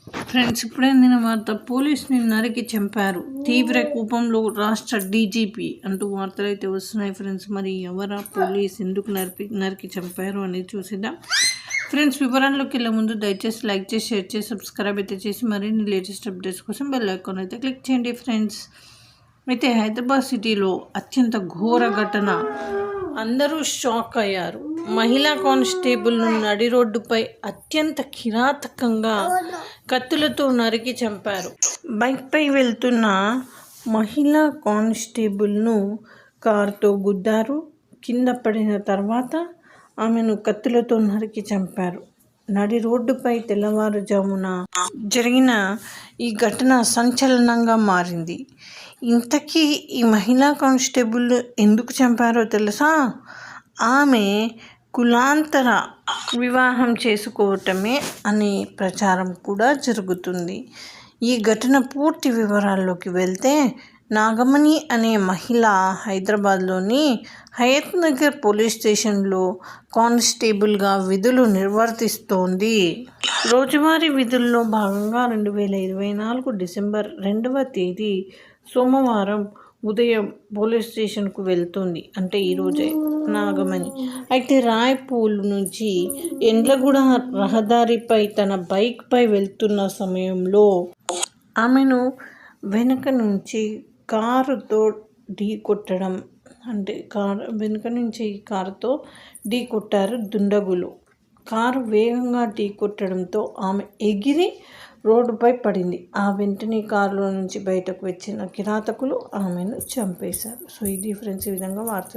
Friends, ఇప్పుడే అందిన వార్త. పోలీసుని నరికి చంపారు, తీవ్ర కోపంలో రాష్ట్ర డీజీపీ అంటూ వార్తలు అయితే వస్తున్నాయి ఫ్రెండ్స్. మరి ఎవరా పోలీస్, ఎందుకు నరికి చంపారు అనేది చూసిద్దాం ఫ్రెండ్స్. వివరాల్లోకి వెళ్ళే ముందు దయచేసి లైక్ చేసి, షేర్ చేసి, సబ్స్క్రైబ్ అయితే చేసి మరిన్ని లేటెస్ట్ అప్డేట్స్ కోసం బెల్ ఐకాన్ అయితే క్లిక్ చేయండి ఫ్రెండ్స్. అయితే హైదరాబాద్ సిటీలో అత్యంత ఘోర ఘటన, అందరూ షాక్ అయ్యారు. మహిళా కానిస్టేబుల్ను నడి రోడ్డుపై అత్యంత కిరాతకంగా కత్తులతో నరికి చంపారు. బైక్పై వెళ్తున్న మహిళా కానిస్టేబుల్ను కారుతో గుద్దారు. కింద పడిన తర్వాత ఆమెను కత్తులతో నరికి చంపారు. నడి రోడ్డుపై తెల్లవారుజామున జరిగిన ఈ ఘటన సంచలనంగా మారింది. ఇంతకీ ఈ మహిళా కానిస్టేబుల్ ఎందుకు చంపారో తెలుసా? ఆమె కులాంతర వివాహం చేసుకోవటమే అనే ప్రచారం కూడా జరుగుతుంది. ఈ ఘటన పూర్తి వివరాల్లోకి వెళ్తే, నాగమణి అనే మహిళ హైదరాబాద్లోని హయత్ నగర్ పోలీస్ స్టేషన్లో కానిస్టేబుల్గా విధులు నిర్వర్తిస్తోంది. రోజువారీ విధుల్లో భాగంగా 2024 డిసెంబర్ 2వ తేదీ సోమవారం ఉదయం పోలీస్ స్టేషన్కు వెళ్తుంది. అంటే ఈరోజే నాగమణి. అయితే రాయ్పూల్ నుంచి ఎండ్లగూడ రహదారిపై తన బైక్పై వెళ్తున్న సమయంలో ఆమెను వెనుక నుంచి కారుతో ఢీకొట్టడం, కారుతో ఢీకొట్టారు దుండగులు. కారు వేగంగా ఢీకొట్టడంతో ఆమె ఎగిరి రోడ్డుపై పడింది. ఆ వెంటనే కారులో నుంచి బయటకు వచ్చిన కిరాతకులు ఆమెను చంపేశారు. సో ఇది ఫ్రెండ్స్, ఈ విధంగా వార్త